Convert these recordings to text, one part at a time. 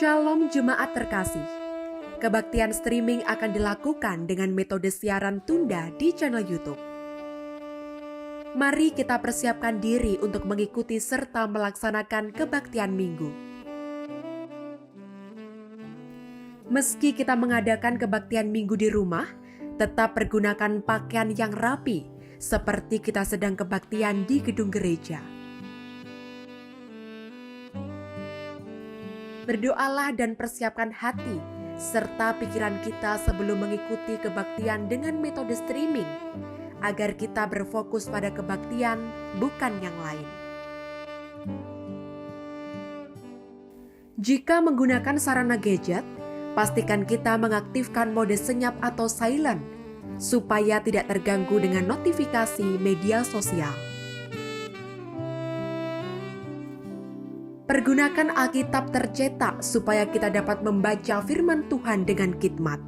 Shalom Jemaat terkasih. Kebaktian streaming akan dilakukan dengan metode siaran tunda di channel YouTube. Mari kita persiapkan diri untuk mengikuti serta melaksanakan kebaktian minggu. Meski kita mengadakan kebaktian minggu di rumah, tetap pergunakan pakaian yang rapi, seperti kita sedang kebaktian di gedung gereja. Berdoalah dan persiapkan hati serta pikiran kita sebelum mengikuti kebaktian dengan metode streaming, agar kita berfokus pada kebaktian, bukan yang lain. Jika menggunakan sarana gadget, pastikan kita mengaktifkan mode senyap atau silent, supaya tidak terganggu dengan notifikasi media sosial. Pergunakan Alkitab tercetak supaya kita dapat membaca firman Tuhan dengan khidmat.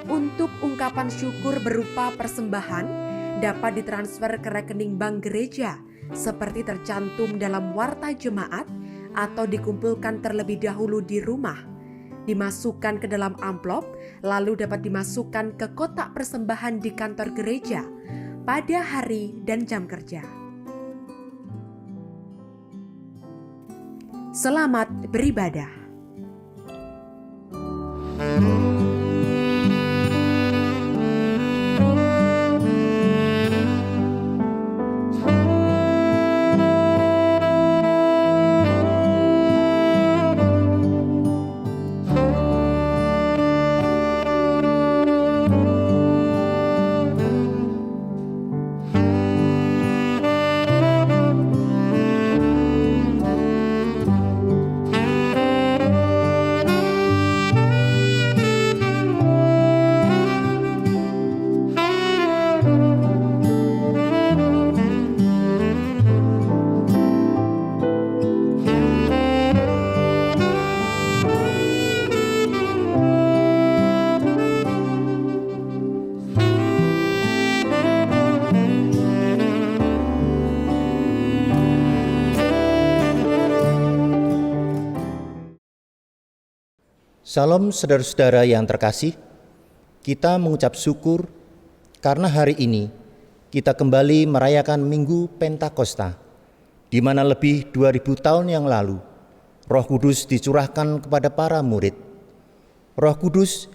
Untuk ungkapan syukur berupa persembahan dapat ditransfer ke rekening bank gereja seperti tercantum dalam warta jemaat atau dikumpulkan terlebih dahulu di rumah, dimasukkan ke dalam amplop, lalu dapat dimasukkan ke kotak persembahan di kantor gereja pada hari dan jam kerja. Selamat beribadah. Salam saudara-saudara yang terkasih, kita mengucap syukur karena hari ini kita kembali merayakan Minggu Pentakosta, di mana lebih 2000 tahun yang lalu Roh Kudus dicurahkan kepada para murid. Roh Kudus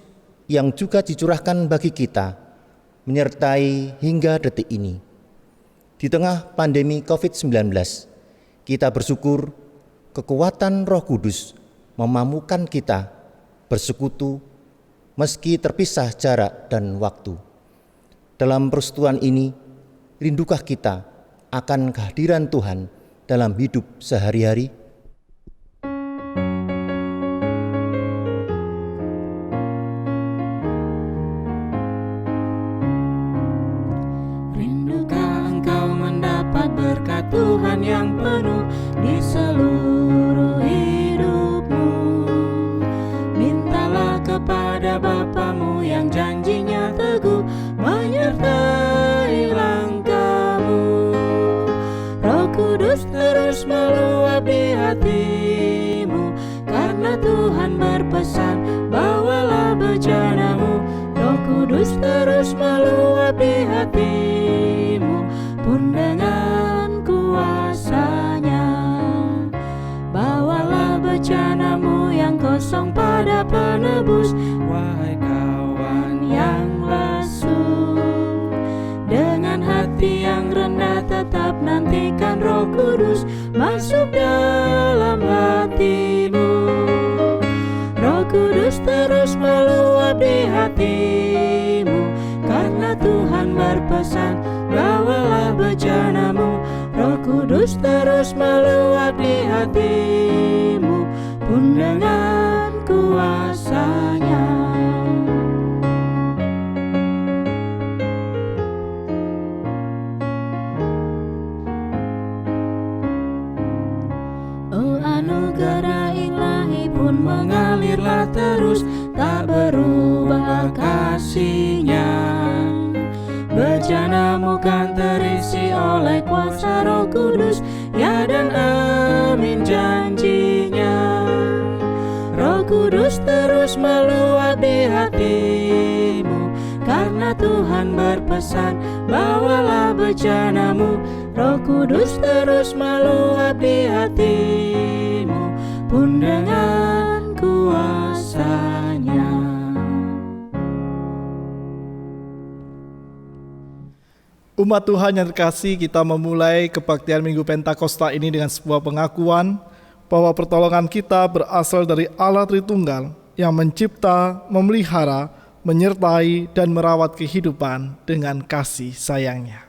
yang juga dicurahkan bagi kita, menyertai hingga detik ini. Di tengah pandemi COVID-19, kita bersyukur kekuatan Roh Kudus memampukan kita bersekutu meski terpisah jarak dan waktu. Dalam persekutuan ini, rindukah kita akan kehadiran Tuhan dalam hidup sehari-hari? Rindukah engkau mendapat berkat Tuhan yang penuh di seluruh hidupmu? Mintalah kepada Bapamu yang janjinya teguh menyertai langkahmu. Roh Kudus terus meluap di hatimu, karena Tuhan berpesan, bawalah bejanamu. Roh Kudus terus meluap di hatimu, pun dengan kuasanya bawalah bejanamu yang kosong pada penebus. Wahai kawan yang lesu, dengan hati yang rendah tetap nantikan Roh Kudus masuk dalam hatimu. Roh Kudus terus meluap di hatimu, karena Tuhan berpesan, bawalah bejanamu. Roh Kudus terus meluap di hatimu, pun dengan kuasanya. Oh, anugerah ilahi pun mengalirlah terus, tak berubah kasih-Nya. Bejanamu kan terisi oleh kuasa Roh Kudus ya dan amin janjinya. Roh Kudus terus meluap di hatimu, karena Tuhan berpesan, bawalah bejanamu. Roh Kudus terus meluap di hatimu, pun dengan kuasanya. Umat Tuhan yang terkasih, kita memulai kebaktian Minggu Pentakosta ini dengan sebuah pengakuan bahwa pertolongan kita berasal dari Allah Tritunggal yang mencipta, memelihara, menyertai, dan merawat kehidupan dengan kasih sayangnya.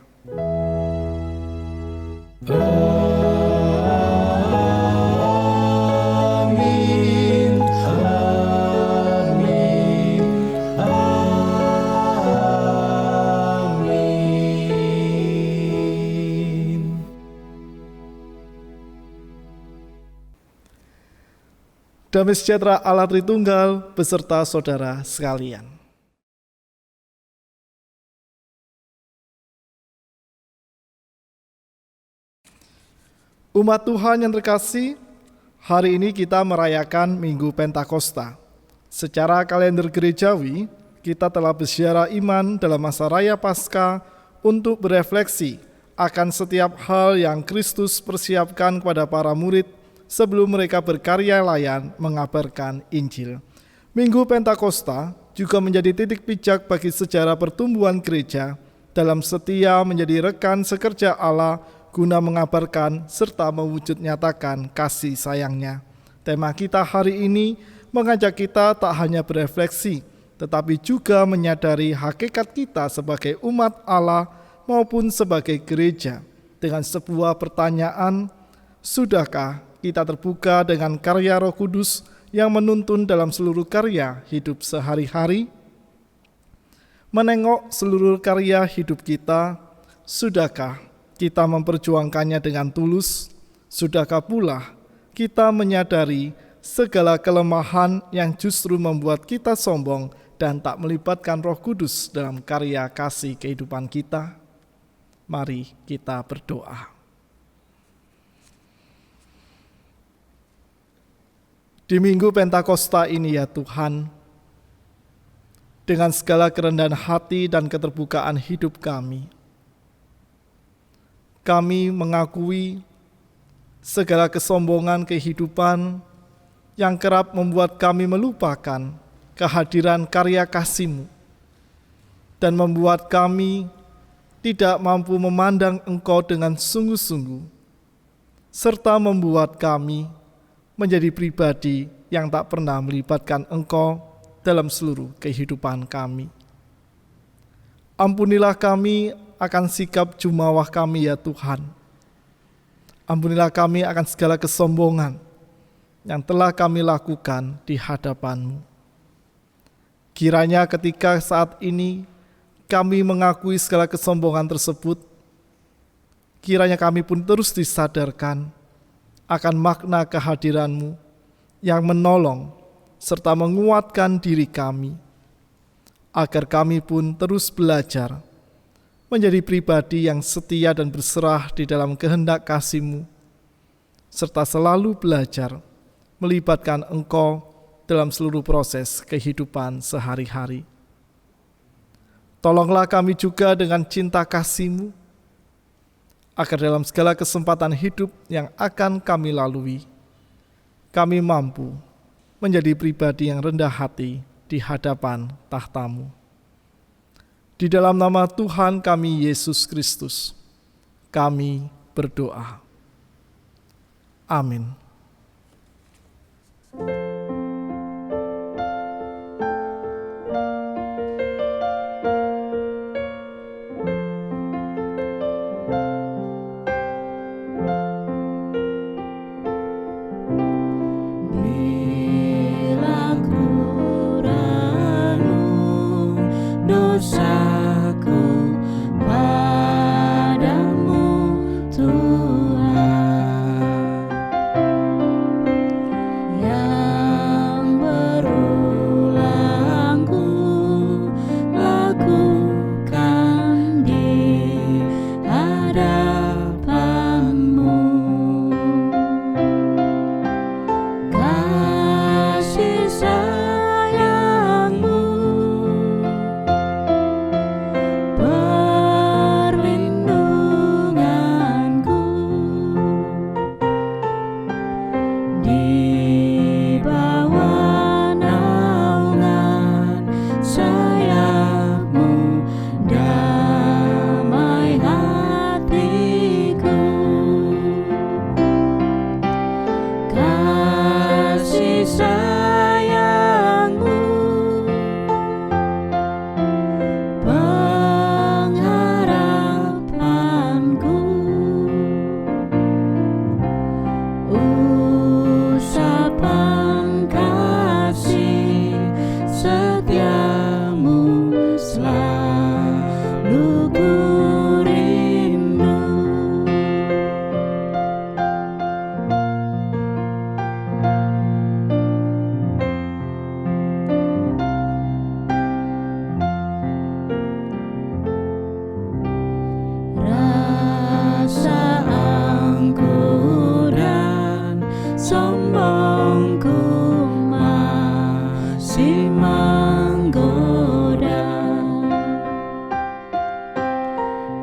Amin, amin, amin. Damai sejahtera Allah Tritunggal beserta saudara sekalian. Umat Tuhan yang terkasih, hari ini kita merayakan Minggu Pentakosta. Secara kalender gerejawi, kita telah berziarah iman dalam masa raya Paskah untuk berefleksi akan setiap hal yang Kristus persiapkan kepada para murid sebelum mereka berkarya layan mengabarkan Injil. Minggu Pentakosta juga menjadi titik pijak bagi sejarah pertumbuhan gereja dalam setia menjadi rekan sekerja Allah guna mengabarkan serta mewujud nyatakan kasih sayangnya. Tema kita hari ini mengajak kita tak hanya berefleksi, tetapi juga menyadari hakikat kita sebagai umat Allah maupun sebagai gereja. Dengan sebuah pertanyaan, sudahkah kita terbuka dengan karya Roh Kudus yang menuntun dalam seluruh karya hidup sehari-hari? Menengok seluruh karya hidup kita, sudahkah kita memperjuangkannya dengan tulus? Sudahkah pula kita menyadari segala kelemahan yang justru membuat kita sombong dan tak melibatkan Roh Kudus dalam karya kasih kehidupan kita? Mari kita berdoa. Di Minggu Pentakosta ini ya Tuhan, dengan segala kerendahan hati dan keterbukaan hidup kami mengakui segala kesombongan kehidupan yang kerap membuat kami melupakan kehadiran karya kasih-Mu dan membuat kami tidak mampu memandang Engkau dengan sungguh-sungguh, serta membuat kami menjadi pribadi yang tak pernah melibatkan Engkau dalam seluruh kehidupan kami. Ampunilah kami akan sikap jumawah kami ya Tuhan. Ampunilah kami akan segala kesombongan yang telah kami lakukan di hadapan-Mu. Kiranya ketika saat ini kami mengakui segala kesombongan tersebut, kiranya kami pun terus disadarkan akan makna kehadiran-Mu yang menolong serta menguatkan diri kami, agar kami pun terus belajar menjadi pribadi yang setia dan berserah di dalam kehendak kasih-Mu, serta selalu belajar melibatkan Engkau dalam seluruh proses kehidupan sehari-hari. Tolonglah kami juga dengan cinta kasih-Mu, agar dalam segala kesempatan hidup yang akan kami lalui, kami mampu menjadi pribadi yang rendah hati di hadapan tahta-Mu. Di dalam nama Tuhan kami Yesus Kristus, kami berdoa. Amin. Dosaku padamu Tuhan.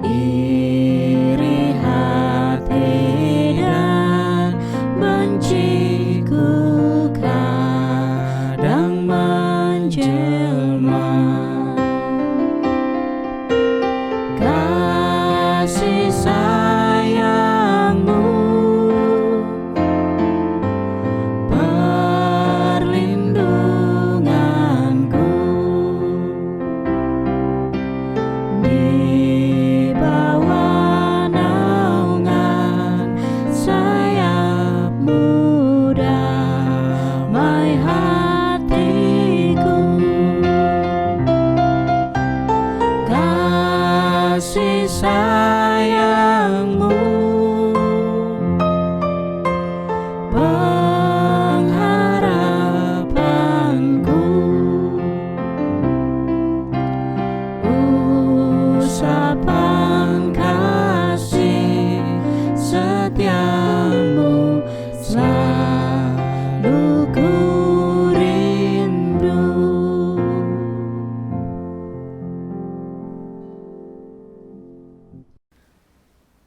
iri hati dan benciku kadang menjelma. Kasih sayangmu perlindunganku, di bawah naungan sayapmu damai hatiku. Kasih sayangmu pengharapanku, usapan kasih setiamu selalu ku rindu.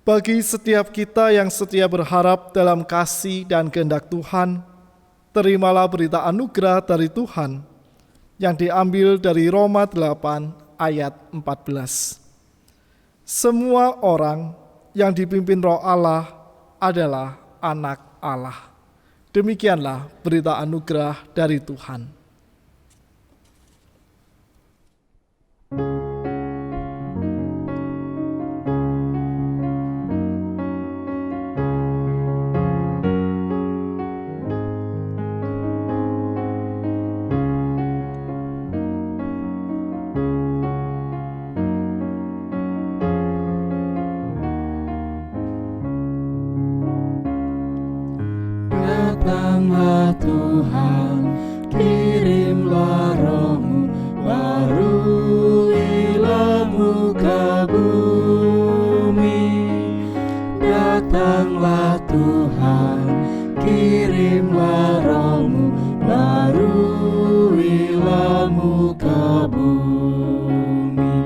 Bagi setiap kita yang setia berharap dalam kasih dan kehendak Tuhan, terimalah berita anugerah dari Tuhan yang diambil dari Roma 8 ayat 14. Semua orang yang dipimpin Roh Allah adalah anak Allah. Demikianlah berita anugerah dari Tuhan. Datanglah Tuhan, kirimlah Roh-Mu, baruilah muka bumi. Datanglah Tuhan, kirimlah Roh-Mu, baruilah muka bumi.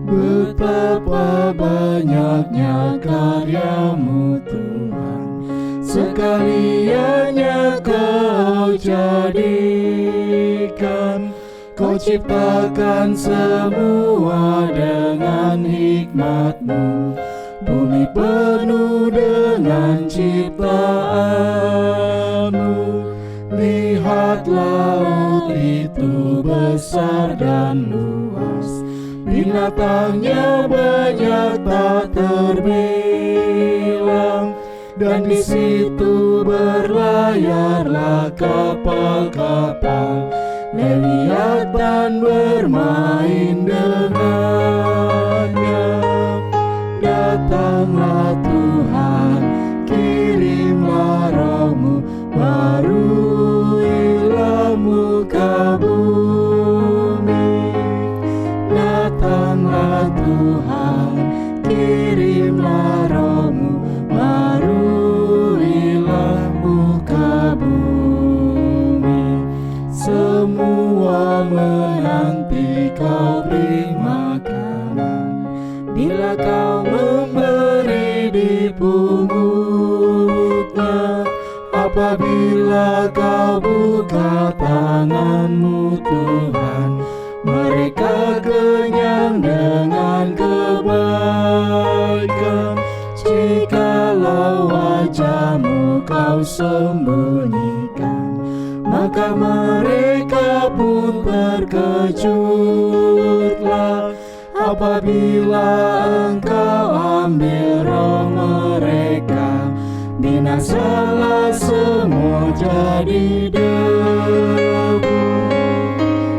Betapa banyaknya karya-Mu Tuhan, sekaliannya Kau jadikan. Kau ciptakan semua dengan hikmat-Mu, bumi penuh dengan ciptaan-Mu. Lihat laut itu besar dan luas, binatangnya banyak tak terbilang. Dan di situ berlayarlah kapal-kapal, Leviathan bermain dengannya. Datanglah Tuhan, kirimlah Roh-Mu, baruilah muka bumi. Datanglah Tuhan, kirimlah Roh-Mu, baruilah muka bumi. Semua menanti Kau beri makanan, bila Kau memberi di pungutnya. Apabila Kau buka tangan-Mu Tuhan, mereka kenyang dengan kebaikan. Jikalau wajah-Mu Kau sembunyikan, maka mereka pun terkejutlah. Apabila Engkau ambil roh mereka, binasalah semua jadi debu.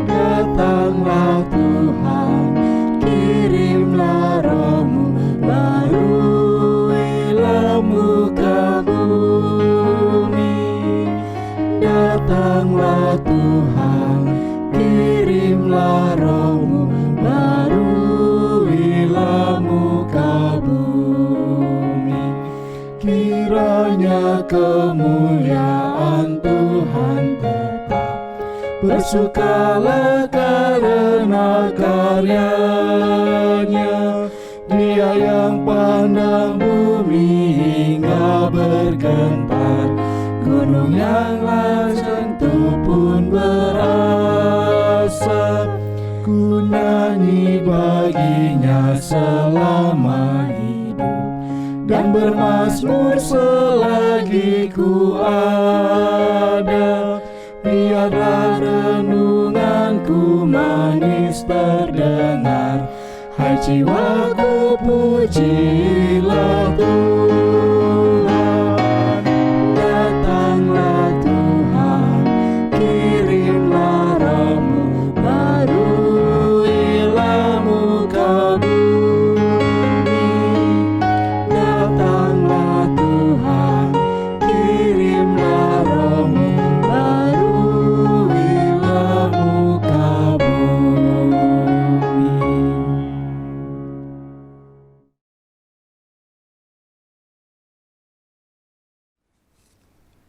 Datanglah Tuhan, kirimlah Roh-Mu, baruilah muka bumi. Datanglah Tuhan, kirimlah Roh-Mu, baruilah muka bumi. Kiranya kemuliaan Tuhan tetap, bersukalah karena karya-Nya. Dia yang pandang bumi hingga bergetar, gunung yang tersentuh pun berasap. Ku nyanyi baginya selama hidup, dan bermazmur selagi ku ada. Biarlah renunganku manis terdengar, hai jiwaku pujilah Tuhan. Datanglah Tuhan, kirimlah Roh-Mu, baruilah muka bumi. Datanglah Tuhan, kirimlah Roh-Mu, baruilah muka bumi.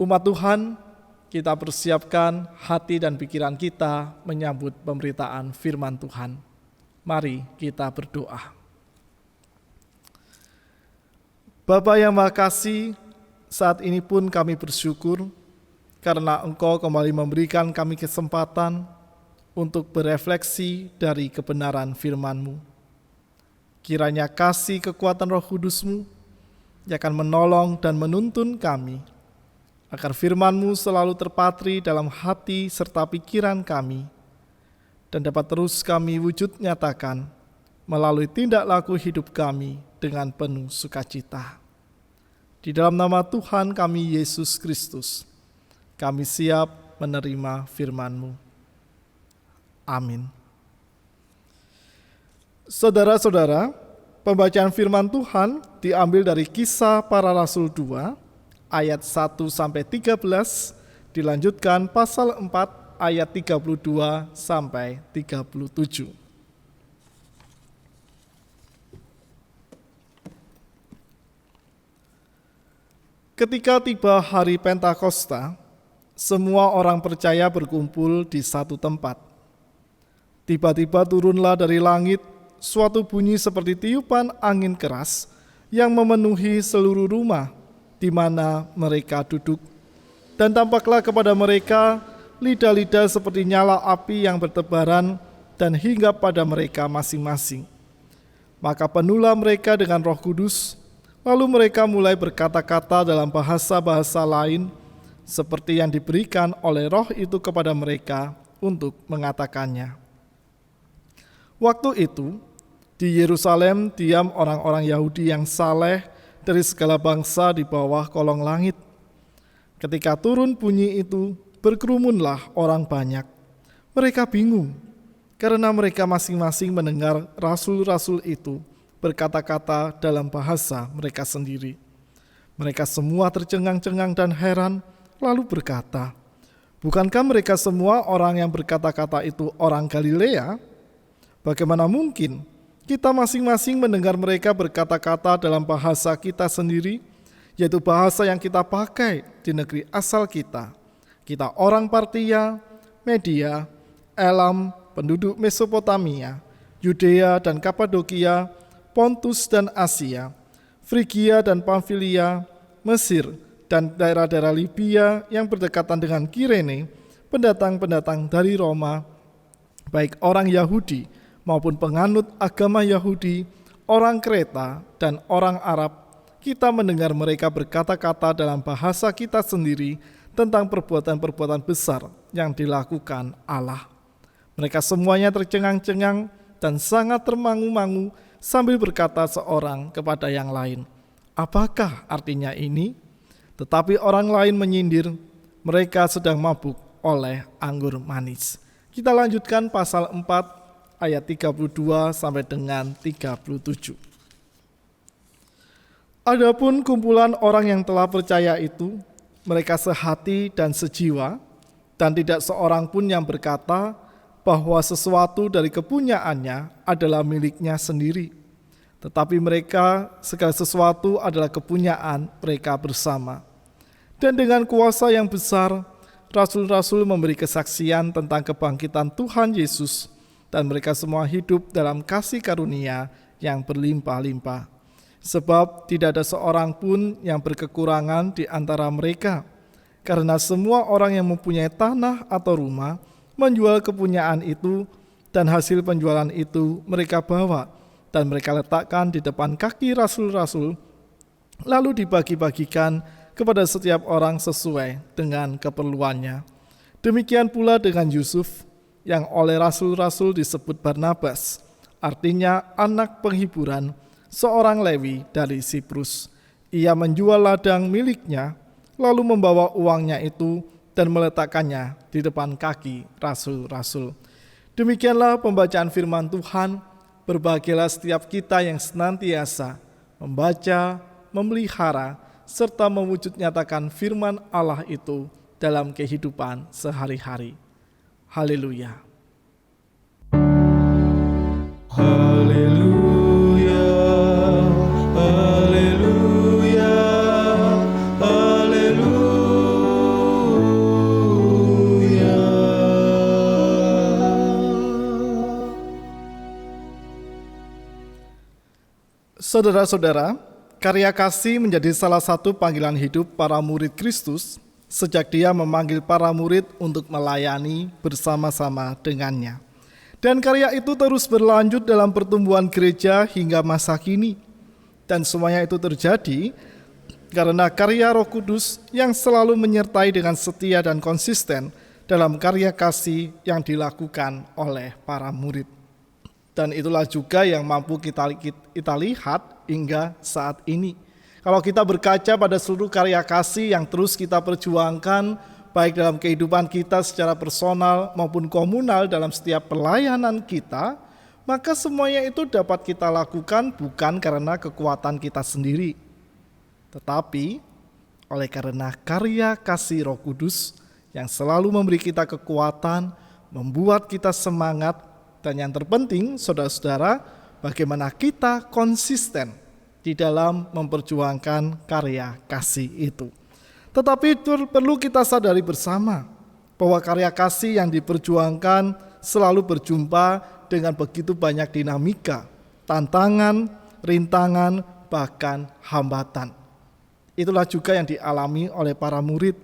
Umat Tuhan, kita persiapkan hati dan pikiran kita menyambut pemberitaan firman Tuhan. Mari kita berdoa. Bapa yang Maha Kasih, saat ini pun kami bersyukur karena Engkau kembali memberikan kami kesempatan untuk berefleksi dari kebenaran firman-Mu. Kiranya kasih kekuatan Roh Kudus-Mu yang akan menolong dan menuntun kami, agar firman-Mu selalu terpatri dalam hati serta pikiran kami, dan dapat terus kami wujud nyatakan melalui tindak laku hidup kami dengan penuh sukacita. Di dalam nama Tuhan kami Yesus Kristus, kami siap menerima firman-Mu. Amin. Saudara-saudara, pembacaan firman Tuhan diambil dari Kisah Para Rasul 2, ayat 1-13, dilanjutkan pasal 4 ayat 32-37. Ketika tiba hari Pentakosta, semua orang percaya berkumpul di satu tempat. Tiba-tiba turunlah dari langit suatu bunyi seperti tiupan angin keras yang memenuhi seluruh rumah di mana mereka duduk. Dan tampaklah kepada mereka lidah-lidah seperti nyala api yang bertebaran dan hinggap pada mereka masing-masing. Maka penuhlah mereka dengan Roh Kudus, lalu mereka mulai berkata-kata dalam bahasa-bahasa lain seperti yang diberikan oleh Roh itu kepada mereka untuk mengatakannya. Waktu itu, di Yerusalem diam orang-orang Yahudi yang saleh dari segala bangsa di bawah kolong langit. Ketika turun bunyi itu, berkerumunlah orang banyak. Mereka bingung, karena mereka masing-masing mendengar rasul-rasul itu berkata-kata dalam bahasa mereka sendiri. Mereka semua tercengang-cengang dan heran, lalu berkata, "Bukankah mereka semua orang yang berkata-kata itu orang Galilea? Bagaimana mungkin kita masing-masing mendengar mereka berkata-kata dalam bahasa kita sendiri, yaitu bahasa yang kita pakai di negeri asal kita. Kita orang Partia, Media, Elam, penduduk Mesopotamia, Yudea dan Kapadokia, Pontus dan Asia, Frigia dan Pamfilia, Mesir, dan daerah-daerah Libya yang berdekatan dengan Kirene, pendatang-pendatang dari Roma, baik orang Yahudi maupun penganut agama Yahudi, orang Kreta dan orang Arab. Kita mendengar mereka berkata-kata dalam bahasa kita sendiri tentang perbuatan-perbuatan besar yang dilakukan Allah. Mereka semuanya tercengang-cengang dan sangat termangu-mangu sambil berkata seorang kepada yang lain, "Apakah artinya ini?" Tetapi orang lain menyindir, mereka sedang mabuk oleh anggur manis. Kita lanjutkan pasal 4 ayat 32 sampai dengan 37. Adapun kumpulan orang yang telah percaya itu, mereka sehati dan sejiwa, dan tidak seorang pun yang berkata bahwa sesuatu dari kepunyaannya adalah miliknya sendiri. Tetapi mereka, segala sesuatu adalah kepunyaan mereka bersama. Dan dengan kuasa yang besar, rasul-rasul memberi kesaksian tentang kebangkitan Tuhan Yesus, dan mereka semua hidup dalam kasih karunia yang berlimpah-limpah. Sebab tidak ada seorang pun yang berkekurangan di antara mereka, karena semua orang yang mempunyai tanah atau rumah menjual kepunyaan itu, dan hasil penjualan itu mereka bawa dan mereka letakkan di depan kaki rasul-rasul, lalu dibagi-bagikan kepada setiap orang sesuai dengan keperluannya. Demikian pula dengan Yusuf, yang oleh rasul-rasul disebut Barnabas, artinya anak penghiburan, seorang Lewi dari Siprus. Ia menjual ladang miliknya, lalu membawa uangnya itu dan meletakkannya di depan kaki rasul-rasul. Demikianlah pembacaan firman Tuhan. Berbahagialah setiap kita yang senantiasa membaca, memelihara, serta mewujud nyatakan firman Allah itu dalam kehidupan sehari-hari. Haleluya. Haleluya, haleluya, haleluya. Saudara-saudara, karya kasih menjadi salah satu panggilan hidup para murid Kristus sejak Dia memanggil para murid untuk melayani bersama-sama dengannya. Dan karya itu terus berlanjut dalam pertumbuhan gereja hingga masa kini. Dan semuanya itu terjadi karena karya Roh Kudus yang selalu menyertai dengan setia dan konsisten dalam karya kasih yang dilakukan oleh para murid. Dan itulah juga yang mampu kita lihat hingga saat ini. Kalau kita berkaca pada seluruh karya kasih yang terus kita perjuangkan, baik dalam kehidupan kita secara personal maupun komunal dalam setiap pelayanan kita, maka semuanya itu dapat kita lakukan bukan karena kekuatan kita sendiri, tetapi oleh karena karya kasih Roh Kudus yang selalu memberi kita kekuatan, membuat kita semangat, dan yang terpenting, saudara-saudara, bagaimana kita konsisten di dalam memperjuangkan karya kasih itu. Tetapi perlu kita sadari bersama bahwa karya kasih yang diperjuangkan selalu berjumpa dengan begitu banyak dinamika, tantangan, rintangan, bahkan hambatan. Itulah juga yang dialami oleh para murid.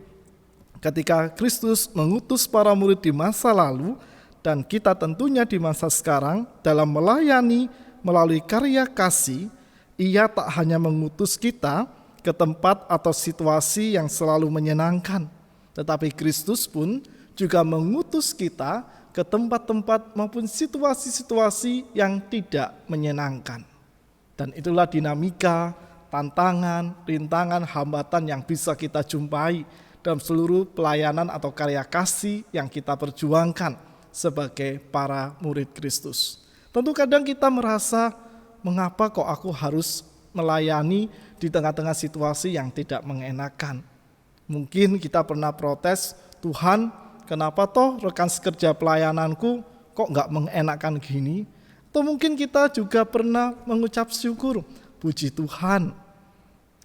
Ketika Kristus mengutus para murid di masa lalu, dan kita tentunya di masa sekarang dalam melayani melalui karya kasih, Ia tak hanya mengutus kita ke tempat atau situasi yang selalu menyenangkan, tetapi Kristus pun juga mengutus kita ke tempat-tempat maupun situasi-situasi yang tidak menyenangkan. Dan itulah dinamika, tantangan, rintangan, hambatan yang bisa kita jumpai dalam seluruh pelayanan atau karya kasih yang kita perjuangkan sebagai para murid Kristus. Tentu kadang kita merasa, mengapa kok aku harus melayani di tengah-tengah situasi yang tidak mengenakan. Mungkin kita pernah protes, Tuhan, kenapa toh rekan sekerja pelayananku kok gak mengenakan gini? Atau mungkin kita juga pernah mengucap syukur, puji Tuhan,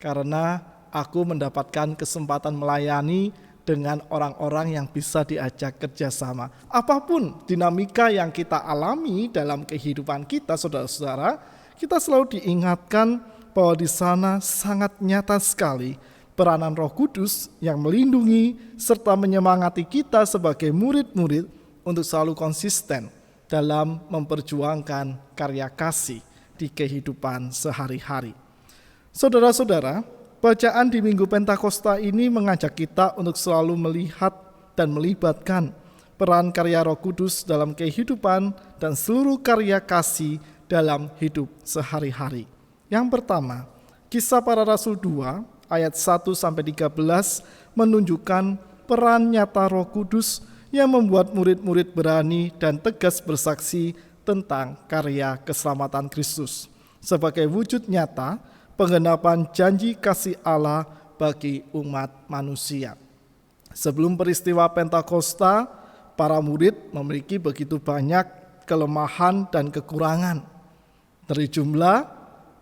karena aku mendapatkan kesempatan melayani dengan orang-orang yang bisa diajak kerjasama. Apapun dinamika yang kita alami dalam kehidupan kita, saudara-saudara, kita selalu diingatkan bahwa di sana sangat nyata sekali peranan Roh Kudus yang melindungi serta menyemangati kita sebagai murid-murid untuk selalu konsisten dalam memperjuangkan karya kasih di kehidupan sehari-hari. Saudara-saudara, bacaan di Minggu Pentakosta ini mengajak kita untuk selalu melihat dan melibatkan peran karya Roh Kudus dalam kehidupan dan seluruh karya kasih dalam hidup sehari-hari. Yang pertama, Kisah Para Rasul 2 ayat 1-13 menunjukkan peran nyata Roh Kudus yang membuat murid-murid berani dan tegas bersaksi tentang karya keselamatan Kristus sebagai wujud nyata penggenapan janji kasih Allah bagi umat manusia. Sebelum peristiwa Pentakosta, para murid memiliki begitu banyak kelemahan dan kekurangan. Dari jumlah,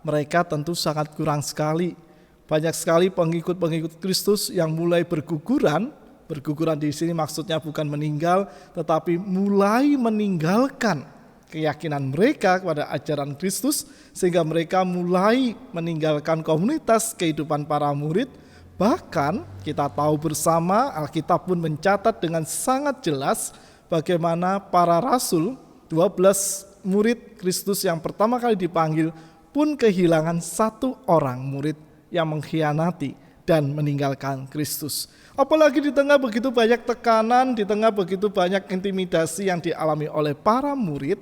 mereka tentu sangat kurang sekali. Banyak sekali pengikut-pengikut Kristus yang mulai berguguran. Berguguran di sini maksudnya bukan meninggal, tetapi mulai meninggalkan keyakinan mereka kepada ajaran Kristus, sehingga mereka mulai meninggalkan komunitas kehidupan para murid. Bahkan kita tahu bersama, Alkitab pun mencatat dengan sangat jelas bagaimana para rasul, 12 murid Kristus yang pertama kali dipanggil pun kehilangan satu orang murid yang mengkhianati dan meninggalkan Kristus. Apalagi di tengah begitu banyak tekanan, di tengah begitu banyak intimidasi yang dialami oleh para murid,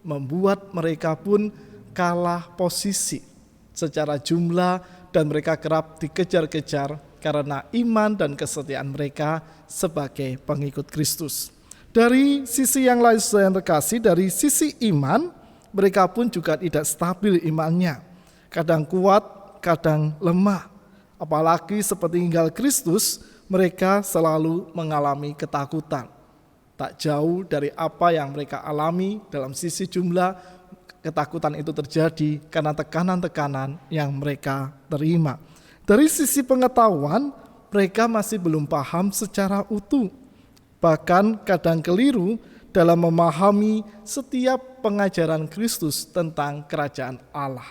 membuat mereka pun kalah posisi secara jumlah dan mereka kerap dikejar-kejar karena iman dan kesetiaan mereka sebagai pengikut Kristus. Dari sisi yang lain, saudara yang terkasih, dari sisi iman, mereka pun juga tidak stabil imannya. Kadang kuat, kadang lemah. Apalagi seperti tinggal Kristus, mereka selalu mengalami ketakutan. Tak jauh dari apa yang mereka alami dalam sisi jumlah, ketakutan itu terjadi karena tekanan-tekanan yang mereka terima. Dari sisi pengetahuan, mereka masih belum paham secara utuh. Bahkan kadang keliru dalam memahami setiap pengajaran Kristus tentang kerajaan Allah.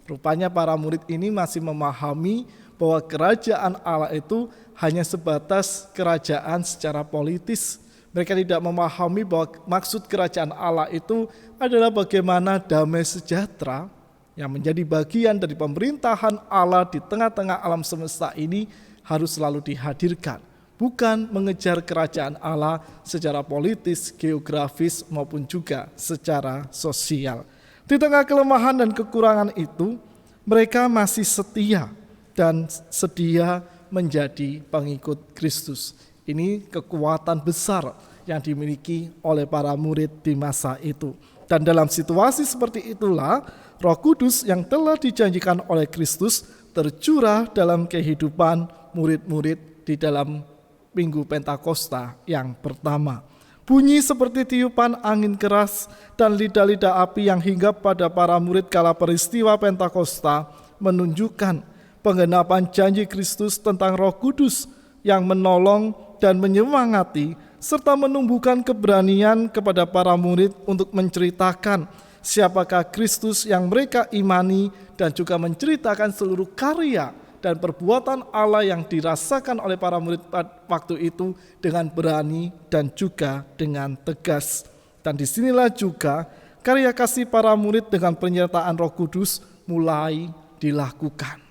Rupanya para murid ini masih memahami bahwa kerajaan Allah itu hanya sebatas kerajaan secara politis. Mereka tidak memahami bahwa maksud kerajaan Allah itu adalah bagaimana damai sejahtera yang menjadi bagian dari pemerintahan Allah di tengah-tengah alam semesta ini harus selalu dihadirkan. Bukan mengejar kerajaan Allah secara politis, geografis maupun juga secara sosial. Di tengah kelemahan dan kekurangan itu, mereka masih setia dan sedia menjadi pengikut Kristus. Ini kekuatan besar yang dimiliki oleh para murid di masa itu. Dan dalam situasi seperti itulah, Roh Kudus yang telah dijanjikan oleh Kristus tercurah dalam kehidupan murid-murid di dalam Minggu Pentakosta yang pertama. Bunyi seperti tiupan angin keras dan lidah-lidah api yang hinggap pada para murid kala peristiwa Pentakosta menunjukkan penggenapan janji Kristus tentang Roh Kudus yang menolong dan menyemangati serta menumbuhkan keberanian kepada para murid untuk menceritakan siapakah Kristus yang mereka imani dan juga menceritakan seluruh karya dan perbuatan Allah yang dirasakan oleh para murid waktu itu dengan berani dan juga dengan tegas. Dan disinilah juga karya kasih para murid dengan penyertaan Roh Kudus mulai dilakukan.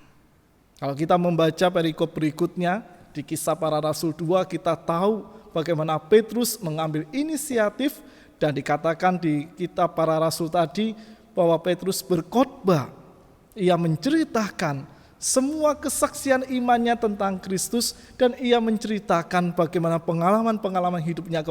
Kalau kita membaca perikop berikutnya di Kisah Para Rasul 2, kita tahu bagaimana Petrus mengambil inisiatif dan dikatakan di Kitab Para Rasul tadi bahwa Petrus berkhotbah. Ia menceritakan semua kesaksian imannya tentang Kristus dan ia menceritakan bagaimana pengalaman-pengalaman hidupnya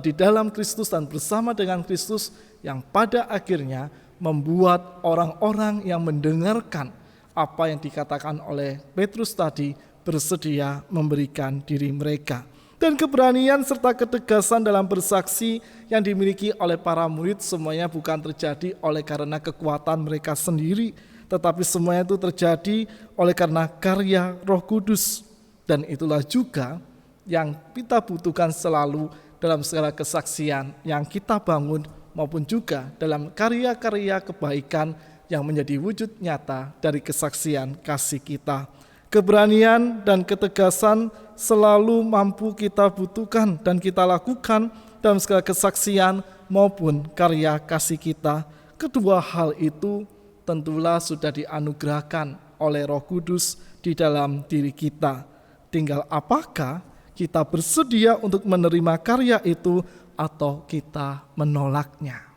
di dalam Kristus dan bersama dengan Kristus yang pada akhirnya membuat orang-orang yang mendengarkan apa yang dikatakan oleh Petrus tadi bersedia memberikan diri mereka. Dan keberanian serta ketegasan dalam bersaksi yang dimiliki oleh para murid semuanya bukan terjadi oleh karena kekuatan mereka sendiri, tetapi semuanya itu terjadi oleh karena karya Roh Kudus. Dan itulah juga yang kita butuhkan selalu dalam segala kesaksian yang kita bangun maupun juga dalam karya-karya kebaikan yang menjadi wujud nyata dari kesaksian kasih kita. Keberanian dan ketegasan selalu mampu kita butuhkan dan kita lakukan dalam segala kesaksian maupun karya kasih kita. Kedua hal itu tentulah sudah dianugerahkan oleh Roh Kudus di dalam diri kita. Tinggal apakah kita bersedia untuk menerima karya itu atau kita menolaknya.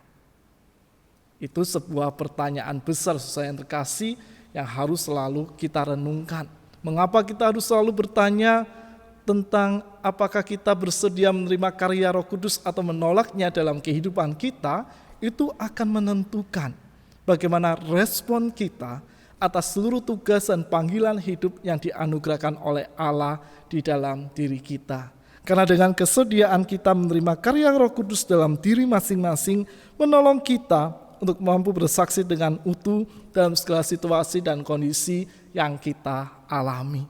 Itu sebuah pertanyaan besar saudara yang terkasih yang harus selalu kita renungkan. Mengapa kita harus selalu bertanya tentang apakah kita bersedia menerima karya Roh Kudus atau menolaknya dalam kehidupan kita? Itu akan menentukan bagaimana respon kita atas seluruh tugas dan panggilan hidup yang dianugerahkan oleh Allah di dalam diri kita. Karena dengan kesediaan kita menerima karya Roh Kudus dalam diri masing-masing, menolong kita untuk mampu bersaksi dengan utuh dalam segala situasi dan kondisi yang kita alami.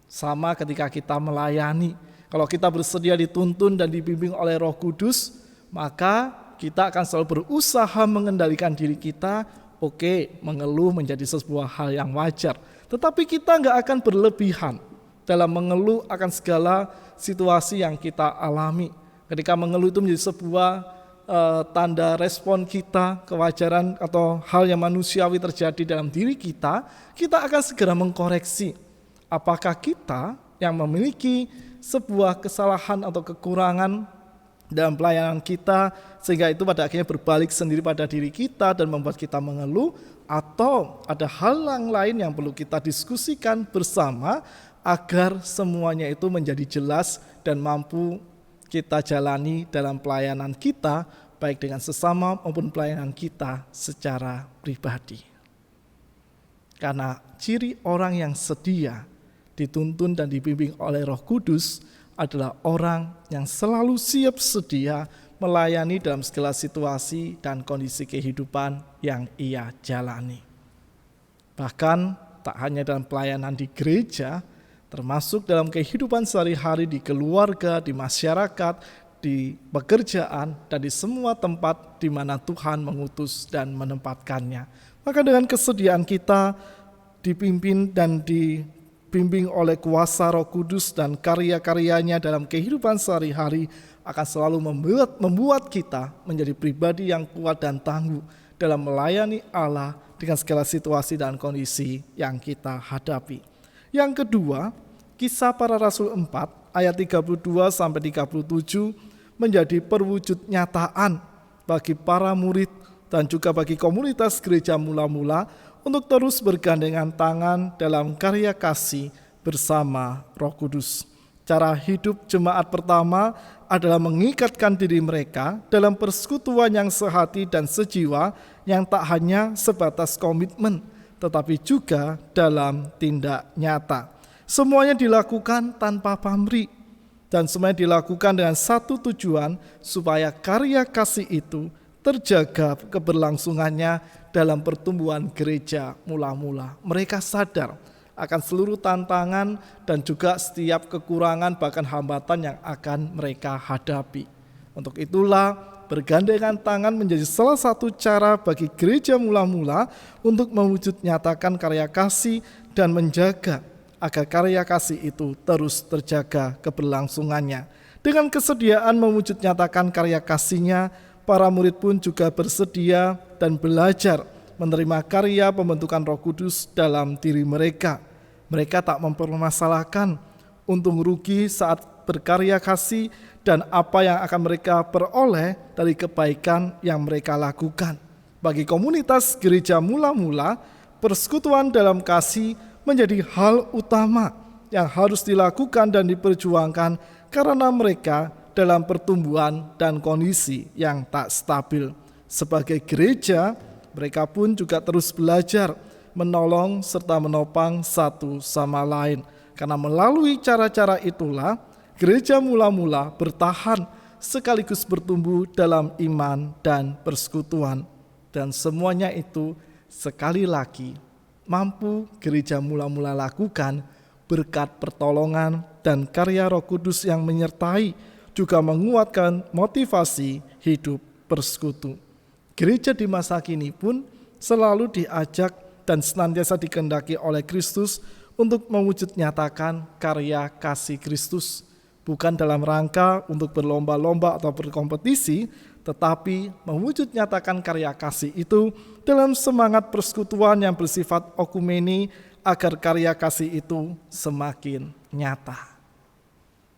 Sama ketika kita melayani, kalau kita bersedia dituntun dan dibimbing oleh Roh Kudus, maka kita akan selalu berusaha mengendalikan diri kita. Oke, mengeluh menjadi sebuah hal yang wajar. Tetapi kita nggak akan berlebihan dalam mengeluh akan segala situasi yang kita alami. Ketika mengeluh itu menjadi sebuah tanda respon kita, kewajaran atau hal yang manusiawi terjadi dalam diri kita, kita akan segera mengkoreksi. Apakah kita yang memiliki sebuah kesalahan atau kekurangan dalam pelayanan kita, sehingga itu pada akhirnya berbalik sendiri pada diri kita dan membuat kita mengeluh, atau ada hal yang lain yang perlu kita diskusikan bersama agar semuanya itu menjadi jelas dan mampu kita jalani dalam pelayanan kita, baik dengan sesama maupun pelayanan kita secara pribadi. Karena ciri orang yang sedia, dituntun dan dibimbing oleh Roh Kudus adalah orang yang selalu siap sedia melayani dalam segala situasi dan kondisi kehidupan yang ia jalani. Bahkan tak hanya dalam pelayanan di gereja, termasuk dalam kehidupan sehari-hari di keluarga, di masyarakat, di pekerjaan, dan di semua tempat di mana Tuhan mengutus dan menempatkannya. Maka dengan kesediaan kita dipimpin dan dibimbing oleh kuasa Roh Kudus dan karya-karyanya dalam kehidupan sehari-hari akan selalu membuat kita menjadi pribadi yang kuat dan tangguh dalam melayani Allah dengan segala situasi dan kondisi yang kita hadapi. Yang kedua, Kisah Para Rasul 4 ayat 32 sampai 37 menjadi perwujud nyataan bagi para murid dan juga bagi komunitas gereja mula-mula untuk terus bergandengan tangan dalam karya kasih bersama Roh Kudus. Cara hidup jemaat pertama adalah mengikatkan diri mereka dalam persekutuan yang sehati dan sejiwa yang tak hanya sebatas komitmen, tetapi juga dalam tindak nyata. Semuanya dilakukan tanpa pamrih dan semuanya dilakukan dengan satu tujuan supaya karya kasih itu terjaga keberlangsungannya dalam pertumbuhan gereja mula-mula. Mereka sadar akan seluruh tantangan dan juga setiap kekurangan bahkan hambatan yang akan mereka hadapi. Untuk itulah bergandengan tangan menjadi salah satu cara bagi gereja mula-mula untuk mewujud nyatakan karya kasih dan menjaga agar karya kasih itu terus terjaga keberlangsungannya. Dengan kesediaan mewujud nyatakan karya kasihnya, para murid pun juga bersedia dan belajar menerima karya pembentukan Roh Kudus dalam diri mereka. Mereka tak mempermasalahkan untung rugi saat berkarya kasih dan apa yang akan mereka peroleh dari kebaikan yang mereka lakukan. Bagi komunitas gereja mula-mula, persekutuan dalam kasih menjadi hal utama yang harus dilakukan dan diperjuangkan karena mereka dalam pertumbuhan dan kondisi yang tak stabil. Sebagai gereja, mereka pun juga terus belajar menolong serta menopang satu sama lain. Karena melalui cara-cara itulah gereja mula-mula bertahan sekaligus bertumbuh dalam iman dan persekutuan. Dan semuanya itu sekali lagi mampu gereja mula-mula lakukan berkat pertolongan dan karya Roh Kudus yang menyertai, juga menguatkan motivasi hidup persekutu. Gereja di masa kini pun selalu diajak dan senantiasa dikehendaki oleh Kristus untuk mewujud nyatakan karya kasih Kristus, bukan dalam rangka untuk berlomba-lomba atau berkompetisi, tetapi mewujud nyatakan karya kasih itu dalam semangat persekutuan yang bersifat okumeni agar karya kasih itu semakin nyata.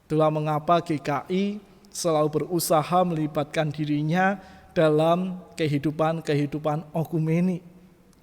Itulah mengapa GKI selalu berusaha melibatkan dirinya dalam kehidupan okumeni.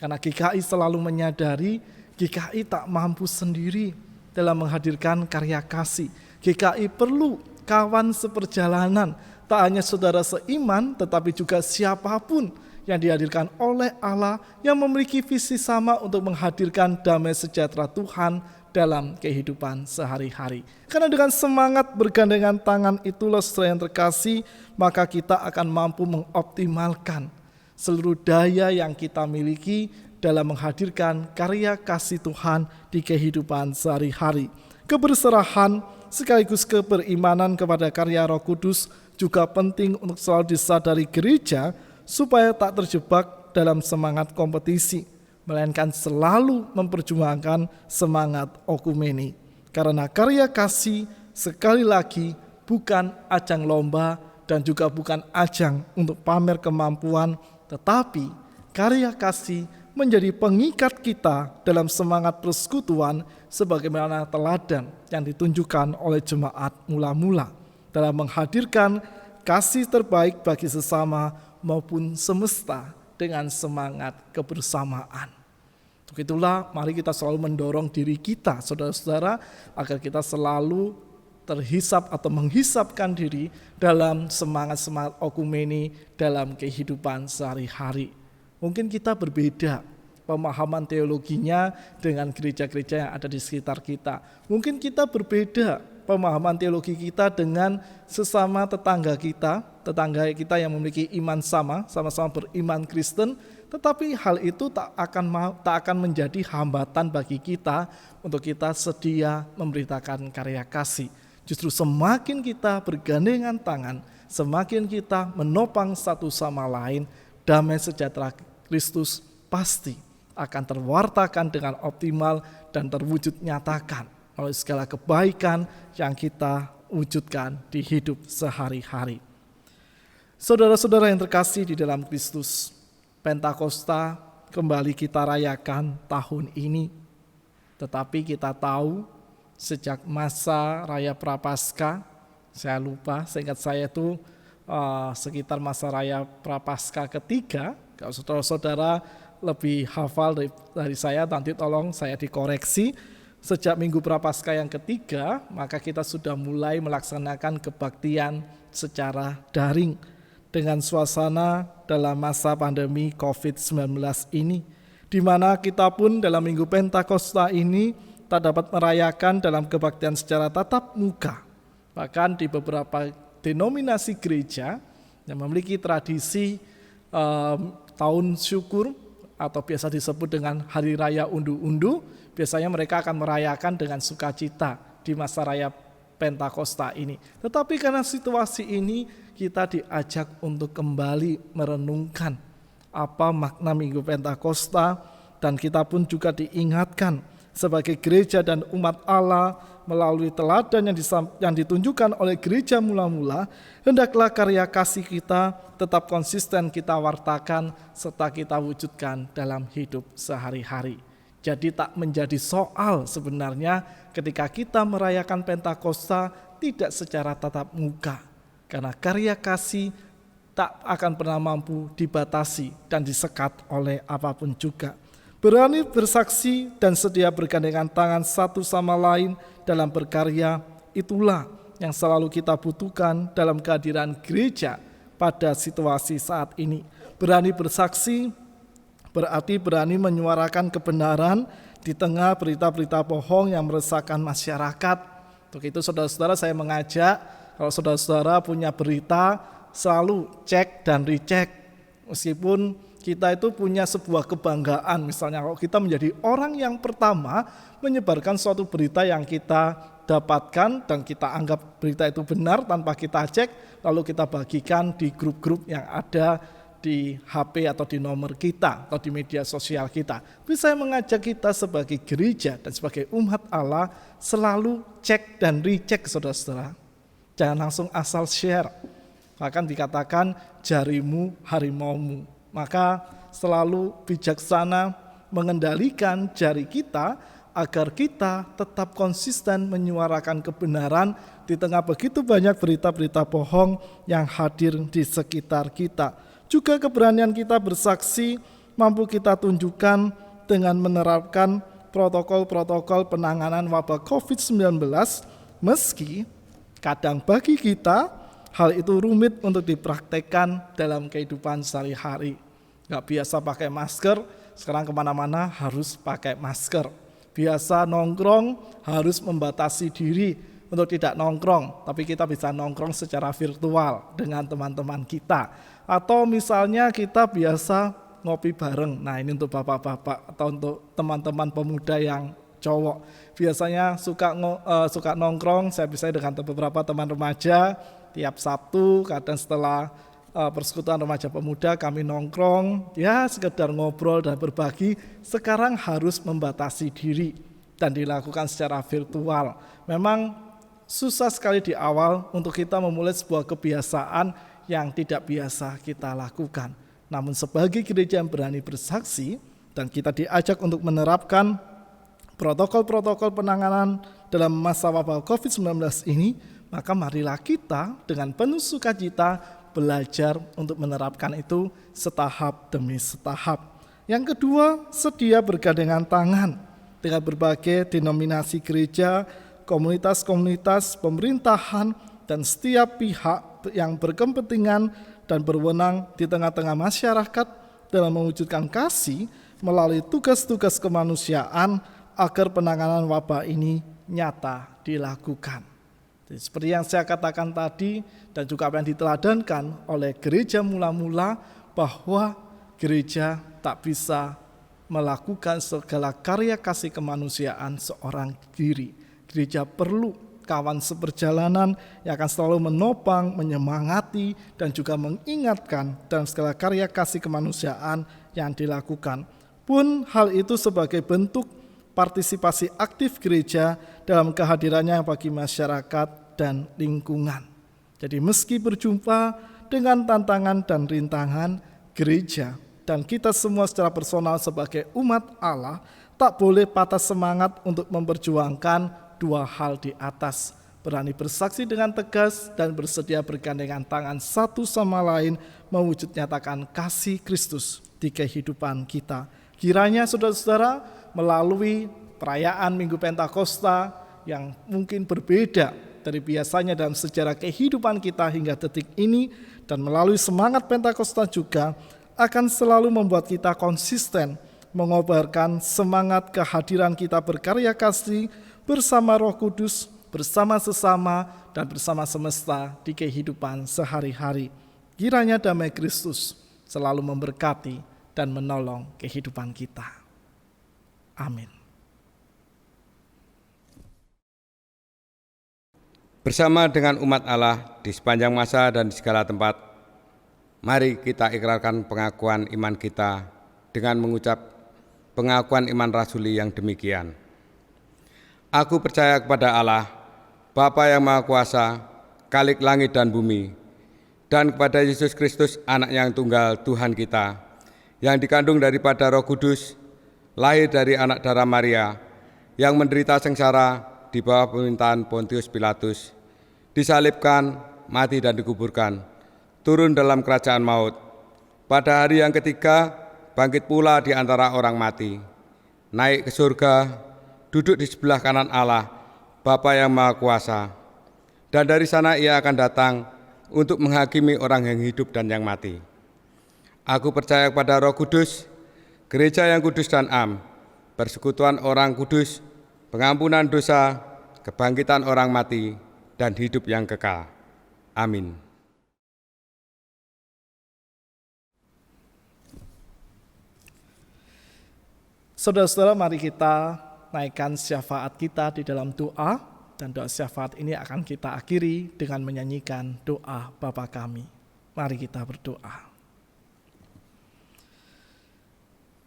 Karena GKI selalu menyadari GKI tak mampu sendiri dalam menghadirkan karya kasih. GKI perlu kawan seperjalanan, tak hanya saudara seiman, tetapi juga siapapun yang dihadirkan oleh Allah yang memiliki visi sama untuk menghadirkan damai sejahtera Tuhan dalam kehidupan sehari-hari. Karena dengan semangat bergandengan tangan itulah saudara yang terkasih, maka kita akan mampu mengoptimalkan seluruh daya yang kita miliki dalam menghadirkan karya kasih Tuhan di kehidupan sehari-hari. Keberserahan sekaligus keberimanan kepada karya Roh Kudus juga penting untuk selalu disadari gereja supaya tak terjebak dalam semangat kompetisi, melainkan selalu memperjuangkan semangat okumeni. Karena karya kasih sekali lagi bukan ajang lomba dan juga bukan ajang untuk pamer kemampuan, tetapi karya kasih menjadi pengikat kita dalam semangat persekutuan sebagaimana teladan yang ditunjukkan oleh jemaat mula-mula dalam menghadirkan kasih terbaik bagi sesama maupun semesta dengan semangat kebersamaan. Untuk itulah mari kita selalu mendorong diri kita, saudara-saudara, agar kita selalu terhisap atau menghisapkan diri dalam semangat-semangat okumeni dalam kehidupan sehari-hari. Mungkin kita berbeda pemahaman teologinya dengan gereja-gereja yang ada di sekitar kita. Mungkin kita berbeda pemahaman teologi kita dengan sesama tetangga kita yang memiliki iman sama-sama beriman Kristen, tetapi hal itu tak akan menjadi hambatan bagi kita untuk kita sedia memberitakan karya kasih. Justru semakin kita bergandengan tangan, semakin kita menopang satu sama lain, damai sejahtera Kristus pasti akan terwartakan dengan optimal dan terwujud nyatakan melalui segala kebaikan yang kita wujudkan di hidup sehari-hari. Saudara-saudara yang terkasih di dalam Kristus, Pentakosta kembali kita rayakan tahun ini. Tetapi kita tahu sejak masa Raya Prapaskah, saya lupa, seingat saya itu sekitar masa Raya Prapaskah ketiga. Kalau saudara-saudara lebih hafal dari saya, nanti tolong saya dikoreksi. Sejak Minggu Prapaskah yang ketiga, maka kita sudah mulai melaksanakan kebaktian secara daring dengan suasana dalam masa pandemi COVID-19 ini, di mana kita pun dalam Minggu Pentakosta ini tak dapat merayakan dalam kebaktian secara tatap muka. Bahkan di beberapa denominasi gereja yang memiliki tradisi tahun syukur atau biasa disebut dengan Hari Raya Undu-Undu, biasanya mereka akan merayakan dengan sukacita di masa Raya Pentakosta ini. Tetapi karena situasi ini, kita diajak untuk kembali merenungkan apa makna Minggu Pentakosta, dan kita pun juga diingatkan sebagai gereja dan umat Allah melalui teladan yang ditunjukkan oleh gereja mula-mula, hendaklah karya kasih kita tetap konsisten kita wartakan serta kita wujudkan dalam hidup sehari-hari. Jadi tak menjadi soal sebenarnya ketika kita merayakan Pentakosta tidak secara tatap muka, karena karya kasih tak akan pernah mampu dibatasi dan disekat oleh apapun juga. Berani bersaksi dan sedia bergandengan tangan satu sama lain dalam berkarya, itulah yang selalu kita butuhkan dalam kehadiran gereja pada situasi saat ini. Berani bersaksi berarti berani menyuarakan kebenaran di tengah berita-berita bohong yang meresahkan masyarakat. Untuk itu saudara-saudara, saya mengajak kalau saudara-saudara punya berita, selalu cek dan recheck. Meskipun kita itu punya sebuah kebanggaan, misalnya kalau kita menjadi orang yang pertama menyebarkan suatu berita yang kita dapatkan dan kita anggap berita itu benar tanpa kita cek, lalu kita bagikan di grup-grup yang ada di HP atau di nomor kita atau di media sosial kita. Tapi saya mengajak kita sebagai gereja dan sebagai umat Allah selalu cek dan recheck, saudara-saudara. Jangan langsung asal share. Bahkan dikatakan jarimu harimaumu. Maka selalu bijaksana mengendalikan jari kita agar kita tetap konsisten menyuarakan kebenaran di tengah begitu banyak berita-berita bohong yang hadir di sekitar kita. Juga keberanian kita bersaksi mampu kita tunjukkan dengan menerapkan protokol-protokol penanganan wabah COVID-19, meski kadang bagi kita hal itu rumit untuk dipraktekkan dalam kehidupan sehari-hari. Gak biasa pakai masker, sekarang kemana-mana harus pakai masker. Biasa nongkrong, harus membatasi diri untuk tidak nongkrong, tapi kita bisa nongkrong secara virtual dengan teman-teman kita. Atau misalnya kita biasa ngopi bareng, nah ini untuk bapak-bapak atau untuk teman-teman pemuda yang cowok. Biasanya suka nongkrong, saya bisa dengan beberapa teman remaja tiap Sabtu, kadang setelah persekutuan remaja pemuda kami nongkrong, ya sekedar ngobrol dan berbagi. Sekarang harus membatasi diri dan dilakukan secara virtual. Memang susah sekali di awal untuk kita memulai sebuah kebiasaan yang tidak biasa kita lakukan. Namun sebagai gereja yang berani bersaksi dan kita diajak untuk menerapkan protokol-protokol penanganan dalam masa wabah COVID-19 ini, maka marilah kita dengan penuh sukacita belajar untuk menerapkan itu setahap demi setahap. Yang kedua, sedia bergandengan tangan dengan berbagai denominasi gereja, komunitas-komunitas, pemerintahan, dan setiap pihak yang berkepentingan dan berwenang di tengah-tengah masyarakat dalam mewujudkan kasih melalui tugas-tugas kemanusiaan agar penanganan wabah ini nyata dilakukan. Jadi, seperti yang saya katakan tadi dan juga apa yang diteladankan oleh gereja mula-mula, bahwa gereja tak bisa melakukan segala karya kasih kemanusiaan seorang diri. Gereja perlu kawan seperjalanan yang akan selalu menopang, menyemangati, dan juga mengingatkan dalam segala karya kasih kemanusiaan yang dilakukan. Pun hal itu sebagai bentuk partisipasi aktif gereja dalam kehadirannya bagi masyarakat dan lingkungan. Jadi meski berjumpa dengan tantangan dan rintangan, gereja dan kita semua secara personal sebagai umat Allah tak boleh patah semangat untuk memperjuangkan dua hal di atas, berani bersaksi dengan tegas dan bersedia bergandengan tangan satu sama lain mewujud nyatakan kasih Kristus di kehidupan kita. Kiranya saudara-saudara melalui perayaan Minggu Pentakosta yang mungkin berbeda dari biasanya dalam sejarah kehidupan kita hingga detik ini, dan melalui semangat Pentakosta juga akan selalu membuat kita konsisten mengobarkan semangat kehadiran kita berkarya kasih bersama Roh Kudus, bersama sesama, dan bersama semesta di kehidupan sehari-hari. Kiranya damai Kristus selalu memberkati dan menolong kehidupan kita. Amin. Bersama dengan umat Allah di sepanjang masa dan di segala tempat, mari kita ikrarkan pengakuan iman kita dengan mengucap pengakuan iman rasuli yang demikian. Aku percaya kepada Allah, Bapa yang Maha Kuasa, Khalik langit dan bumi, dan kepada Yesus Kristus, Anak yang tunggal Tuhan kita, yang dikandung daripada Roh Kudus, lahir dari anak darah Maria, yang menderita sengsara di bawah pemerintahan Pontius Pilatus, disalibkan, mati dan dikuburkan, turun dalam kerajaan maut. Pada hari yang ketiga, bangkit pula di antara orang mati, naik ke surga, duduk di sebelah kanan Allah, Bapa yang Maha Kuasa, dan dari sana ia akan datang untuk menghakimi orang yang hidup dan yang mati. Aku percaya kepada Roh Kudus, gereja yang kudus dan am, persekutuan orang kudus, pengampunan dosa, kebangkitan orang mati, dan hidup yang kekal. Amin. Saudara-saudara, mari kita naikkan syafaat kita di dalam doa, dan doa syafaat ini akan kita akhiri dengan menyanyikan doa Bapa kami. Mari kita berdoa.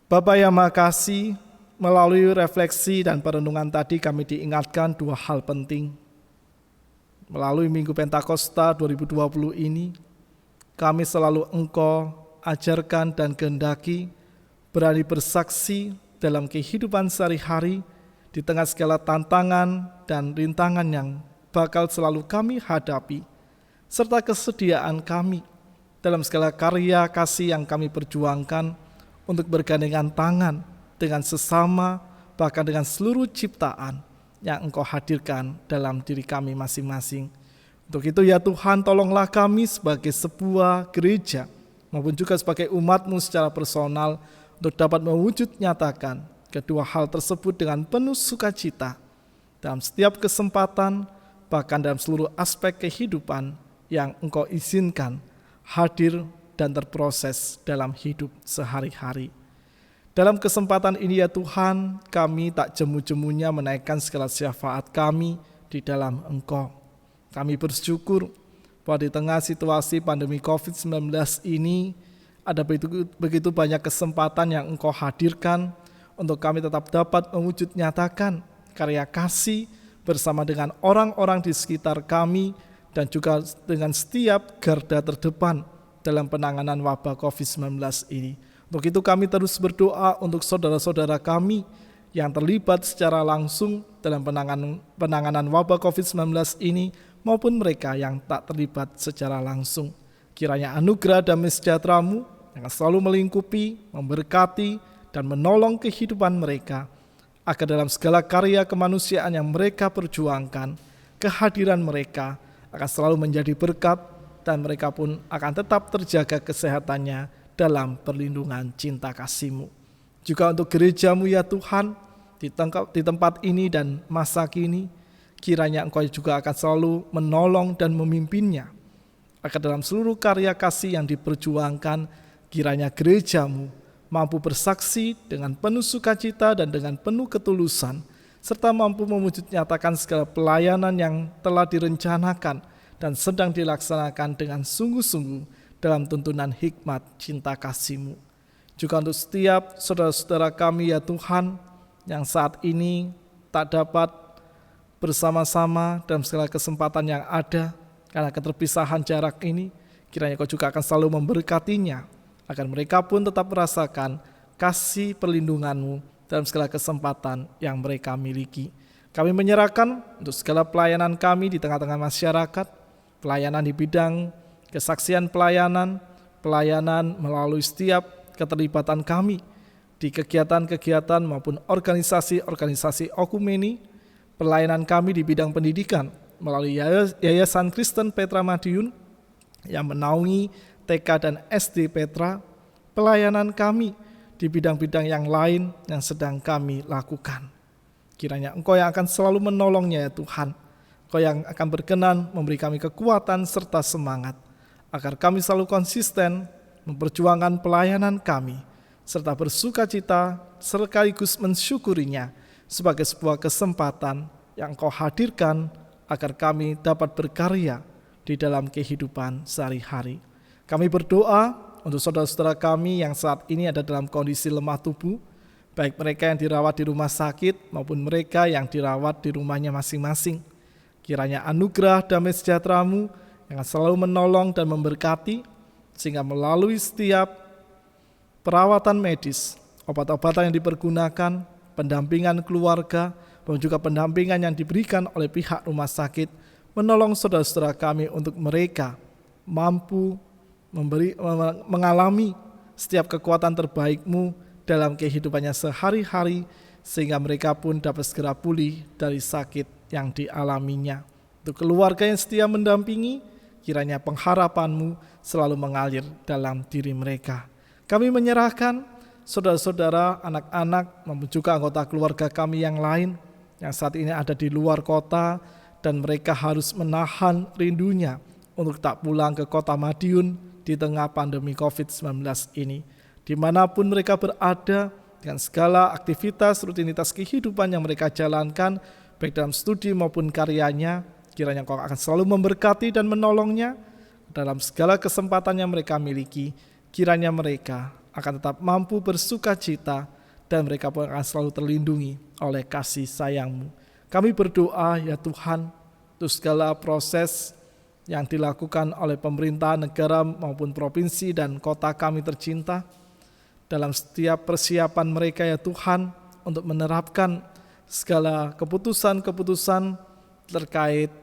Bapa yang Maha Kasih, melalui refleksi dan perenungan tadi kami diingatkan dua hal penting. Melalui Minggu Pentakosta 2020 ini, kami selalu Engkau ajarkan dan kehendaki berani bersaksi dalam kehidupan sehari-hari di tengah segala tantangan dan rintangan yang bakal selalu kami hadapi, serta kesediaan kami dalam segala karya kasih yang kami perjuangkan untuk bergandengan tangan dengan sesama, bahkan dengan seluruh ciptaan yang Engkau hadirkan dalam diri kami masing-masing. Untuk itu ya Tuhan, tolonglah kami sebagai sebuah gereja maupun juga sebagai umat-Mu secara personal untuk dapat mewujud nyatakan kedua hal tersebut dengan penuh sukacita dalam setiap kesempatan, bahkan dalam seluruh aspek kehidupan yang Engkau izinkan hadir dan terproses dalam hidup sehari-hari. Dalam kesempatan ini ya Tuhan, kami tak jemu-jemunya menaikkan segala syafaat kami di dalam Engkau. Kami bersyukur bahwa di tengah situasi pandemi COVID-19 ini, ada begitu banyak kesempatan yang Engkau hadirkan untuk kami tetap dapat mewujud nyatakan karya kasih bersama dengan orang-orang di sekitar kami dan juga dengan setiap garda terdepan dalam penanganan wabah COVID-19 ini. Untuk itu kami terus berdoa untuk saudara-saudara kami yang terlibat secara langsung dalam penanganan wabah COVID-19 ini maupun mereka yang tak terlibat secara langsung. Kiranya anugerah damai sejahtera-Mu yang selalu melingkupi, memberkati, dan menolong kehidupan mereka, agar dalam segala karya kemanusiaan yang mereka perjuangkan, kehadiran mereka akan selalu menjadi berkat dan mereka pun akan tetap terjaga kesehatannya dalam perlindungan cinta kasih-Mu. Juga untuk gereja-Mu ya Tuhan, di tempat ini dan masa kini, kiranya Engkau juga akan selalu menolong dan memimpinnya, agar dalam seluruh karya kasih yang diperjuangkan, kiranya gereja-Mu mampu bersaksi dengan penuh sukacita dan dengan penuh ketulusan, serta mampu mewujud nyatakan segala pelayanan yang telah direncanakan dan sedang dilaksanakan dengan sungguh-sungguh dalam tuntunan hikmat cinta kasih-Mu. Juga untuk setiap saudara-saudara kami ya Tuhan, yang saat ini tak dapat bersama-sama dalam segala kesempatan yang ada karena keterpisahan jarak ini, kiranya Kau juga akan selalu memberkatinya, agar mereka pun tetap merasakan kasih perlindungan-Mu dalam segala kesempatan yang mereka miliki. Kami menyerahkan untuk segala pelayanan kami di tengah-tengah masyarakat, pelayanan di bidang kesaksian pelayanan melalui setiap keterlibatan kami di kegiatan-kegiatan maupun organisasi-organisasi okumeni, pelayanan kami di bidang pendidikan melalui Yayasan Kristen Petra Madiun yang menaungi TK dan SD Petra, pelayanan kami di bidang-bidang yang lain yang sedang kami lakukan. Kiranya Engkau yang akan selalu menolongnya ya Tuhan, Engkau yang akan berkenan memberi kami kekuatan serta semangat, agar kami selalu konsisten memperjuangkan pelayanan kami, serta bersuka cita sekaligus mensyukurinya sebagai sebuah kesempatan yang Engkau hadirkan agar kami dapat berkarya di dalam kehidupan sehari-hari. Kami berdoa untuk saudara-saudara kami yang saat ini ada dalam kondisi lemah tubuh, baik mereka yang dirawat di rumah sakit maupun mereka yang dirawat di rumahnya masing-masing. Kiranya anugerah damai sejahtera-Mu yang selalu menolong dan memberkati, sehingga melalui setiap perawatan medis, obat-obatan yang dipergunakan, pendampingan keluarga, dan juga pendampingan yang diberikan oleh pihak rumah sakit, menolong saudara-saudara kami untuk mereka mampu mengalami setiap kekuatan terbaik-Mu dalam kehidupannya sehari-hari, sehingga mereka pun dapat segera pulih dari sakit yang dialaminya. Untuk keluarga yang setia mendampingi, kiranya pengharapan-Mu selalu mengalir dalam diri mereka. Kami menyerahkan saudara-saudara, anak-anak, maupun juga anggota keluarga kami yang lain yang saat ini ada di luar kota dan mereka harus menahan rindunya untuk tak pulang ke kota Madiun di tengah pandemi COVID-19 ini. Dimanapun mereka berada, dengan segala aktivitas rutinitas kehidupan yang mereka jalankan, baik dalam studi maupun karyanya, kiranya Engkau akan selalu memberkati dan menolongnya dalam segala kesempatan yang mereka miliki. Kiranya mereka akan tetap mampu bersuka cita dan mereka pun akan selalu terlindungi oleh kasih sayang-Mu. Kami berdoa ya Tuhan, untuk segala proses yang dilakukan oleh pemerintah negara maupun provinsi dan kota kami tercinta, dalam setiap persiapan mereka ya Tuhan untuk menerapkan segala keputusan-keputusan terkait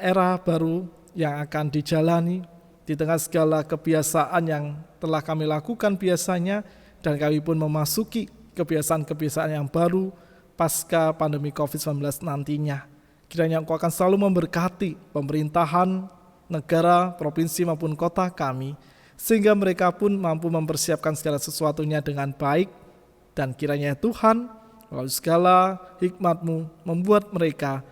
era baru yang akan dijalani di tengah segala kebiasaan yang telah kami lakukan biasanya, dan kami pun memasuki kebiasaan-kebiasaan yang baru pasca pandemi COVID-19 nantinya. Kiranya Engkau akan selalu memberkati pemerintahan, negara, provinsi maupun kota kami, sehingga mereka pun mampu mempersiapkan segala sesuatunya dengan baik, dan kiranya Tuhan melalui segala hikmat-Mu membuat mereka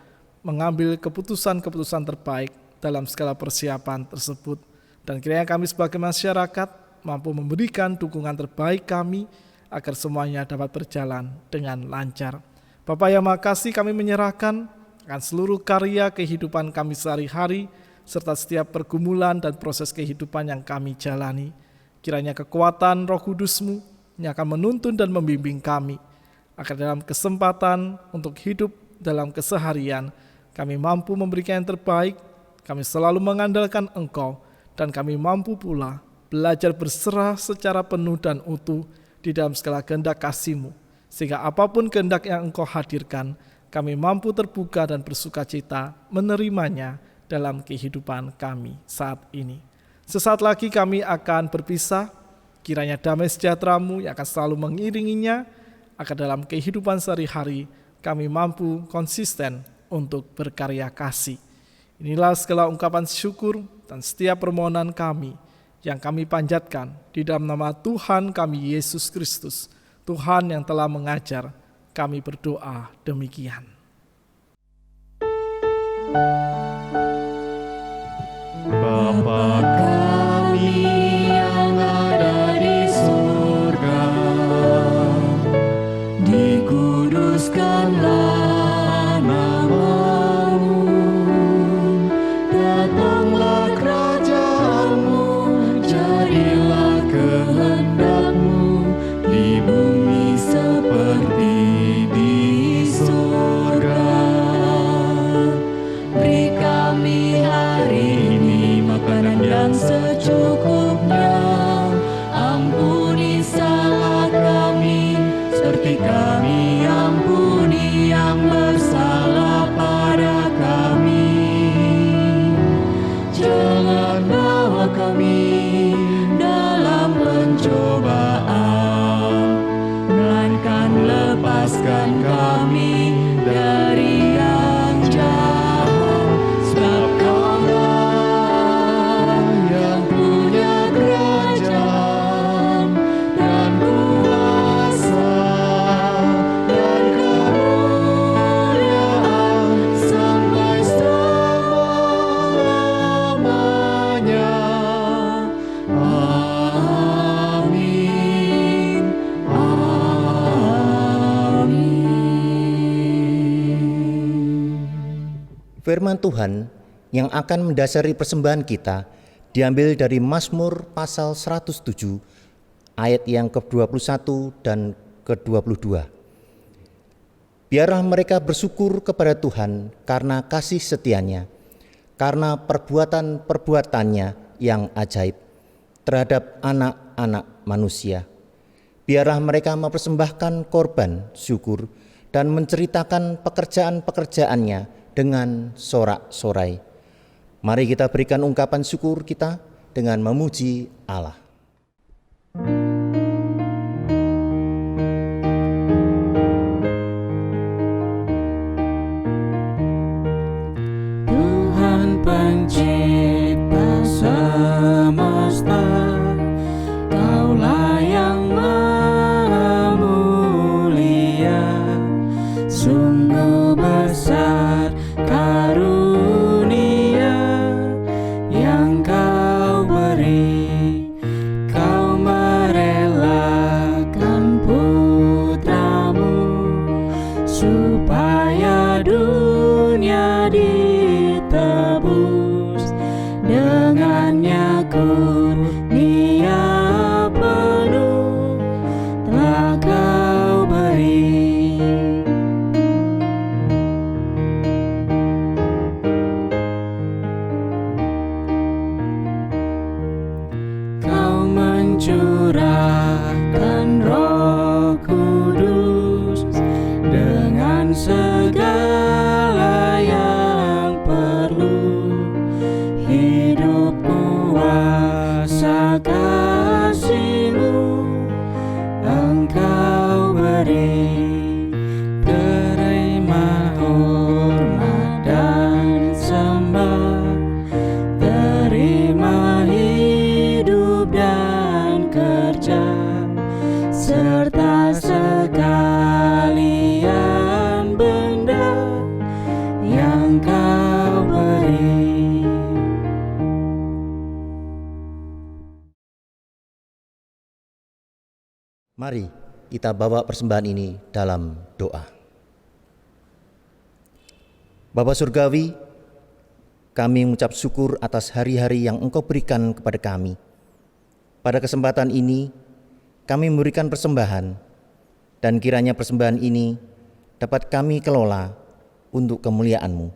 mengambil keputusan-keputusan terbaik dalam segala persiapan tersebut. Dan kiranya kami sebagai masyarakat mampu memberikan dukungan terbaik kami agar semuanya dapat berjalan dengan lancar. Bapa yang makasih, kami menyerahkan akan seluruh karya kehidupan kami sehari-hari, serta setiap pergumulan dan proses kehidupan yang kami jalani. Kiranya kekuatan Roh Kudus-Mu yang akan menuntun dan membimbing kami, agar dalam kesempatan untuk hidup dalam keseharian, kami mampu memberikan yang terbaik, kami selalu mengandalkan Engkau, dan kami mampu pula belajar berserah secara penuh dan utuh di dalam segala kehendak kasih-Mu, sehingga apapun kehendak yang Engkau hadirkan, kami mampu terbuka dan bersukacita menerimanya dalam kehidupan kami saat ini. Sesaat lagi kami akan berpisah, kiranya damai sejahtera-Mu yang akan selalu mengiringinya, agar dalam kehidupan sehari-hari kami mampu konsisten untuk berkarya kasih. Inilah segala ungkapan syukur dan setiap permohonan kami yang kami panjatkan di dalam nama Tuhan kami Yesus Kristus, Tuhan yang telah mengajar. Kami berdoa demikian. Bapa kami yang ada di surga, dikuduskanlah nama-Mu, datanglah kerajaan-Mu, jadilah kehendak-Mu di bumi seperti di surga. Beri kami hari ini makanan yang secukupnya, ampuni salah kami seperti kami ampuni yang bersalah pada kami. Jangan bawa kami dalam pencobaan, melainkan lepaskan kami dari yang jahat. Sebab Kaulah yang punya kerajaan dan kuasa dan kemuliaan sampai selama-lamanya. Amin. Amin. Firman Tuhan yang akan mendasari persembahan kita diambil dari Mazmur pasal 107 ayat yang ke-21 dan ke-22. Biarlah mereka bersyukur kepada Tuhan karena kasih setianya, karena perbuatan-perbuatannya yang ajaib terhadap anak-anak manusia. Biarlah mereka mempersembahkan korban syukur dan menceritakan pekerjaan-pekerjaannya dengan sorak-sorai. Mari kita berikan ungkapan syukur kita dengan memuji Allah. Tuhan pencipta semesta, Kaulah yang maha mulia, sungguh besar karunia yang Kau beri. Kau merelakan putra-Mu supaya dunia ditebus. Dengannya kurnia penuh telah Kau beri. Kau mencurahkan Roh Kudus dengan segala yang perlu. Hidup kuasa kasih-Mu Engkau beri. Terima hormat dan sembah, terima hidup dan kerja, serta sekalian benda yang Kau beri. Mari kita bawa persembahan ini dalam doa. Bapa Surgawi, kami mengucap syukur atas hari-hari yang Engkau berikan kepada kami. Pada kesempatan ini, kami memberikan persembahan, dan kiranya persembahan ini dapat kami kelola untuk kemuliaan-Mu.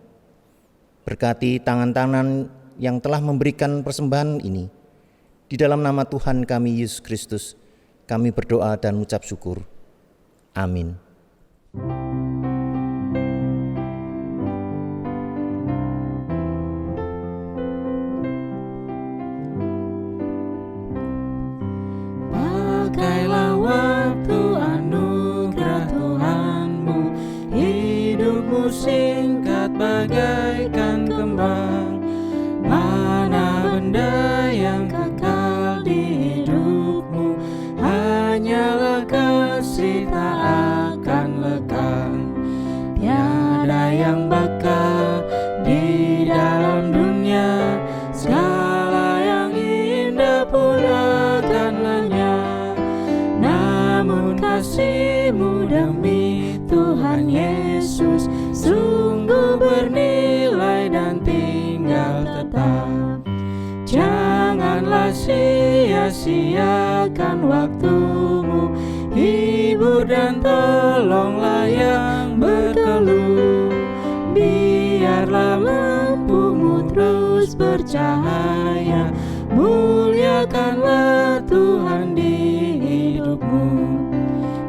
Berkati tangan-tangan yang telah memberikan persembahan ini. Di dalam nama Tuhan kami Yesus Kristus, kami berdoa dan mengucap syukur. Amin. Pakailah waktu anugerah Tuhanmu, hidupmu singkat bagaikan kembang. Mana benda yang kekal di hidupmu, hanyalah kasih tak akan lekang. Tiada yang bakal di dalam dunia, segala yang indah pun akan lenyap. Namun kasih-Mu demi Tuhan Yesus sungguh bernilai dan tinggal tetap. Janganlah sia-siakan waktumu, hibur dan tolonglah yang berkeluh. Biarlah lampumu terus bercahaya, muliakanlah Tuhan di hidupmu.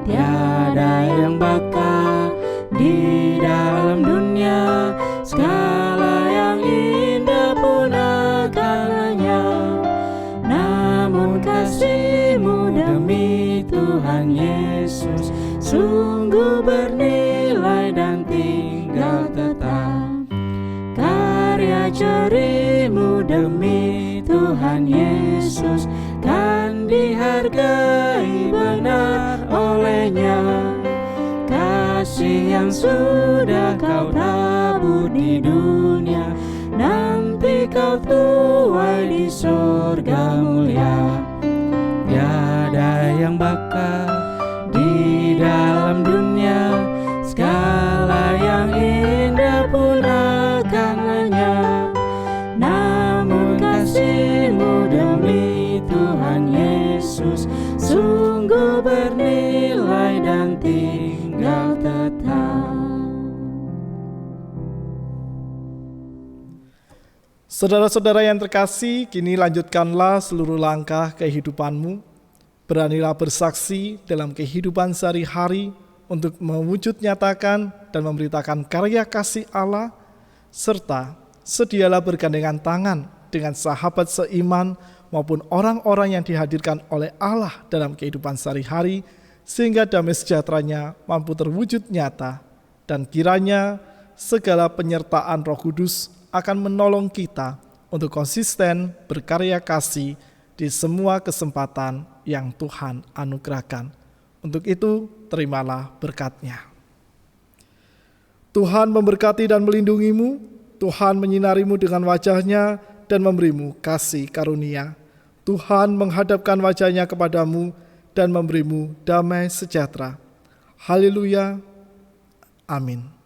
Tiada yang bakal di dalam dunia, segala yang indah pun akan lenyap. Namun kasih-Mu demi Tuhan Yesus sungguh bernilai dan tinggal tetap. Karya jari-Mu demi Tuhan Yesus kan dihargai benar oleh-Nya. Kasih yang sudah Kau tabur di dunia, nanti Kau tuai di surga mulia. Tiada yang bakal di dalam dunia, segala yang indah pun akan lenyap. Namun kasih-Mu demi Tuhan Yesus sungguh bernilai dan tinggal tetap. Saudara-saudara yang terkasih, kini lanjutkanlah seluruh langkah kehidupanmu. Beranilah bersaksi dalam kehidupan sehari-hari untuk mewujud nyatakan dan memberitakan karya kasih Allah, serta sedialah bergandengan tangan dengan sahabat seiman maupun orang-orang yang dihadirkan oleh Allah dalam kehidupan sehari-hari, sehingga damai sejahteranya mampu terwujud nyata, dan kiranya segala penyertaan Roh Kudus akan menolong kita untuk konsisten berkarya kasih di semua kesempatan yang Tuhan anugerahkan. Untuk itu, terimalah berkat-Nya. Tuhan memberkati dan melindungimu, Tuhan menyinarimu dengan wajah-Nya dan memberimu kasih karunia. Tuhan menghadapkan wajah-Nya kepadamu dan memberimu damai sejahtera. Haleluya. Amin.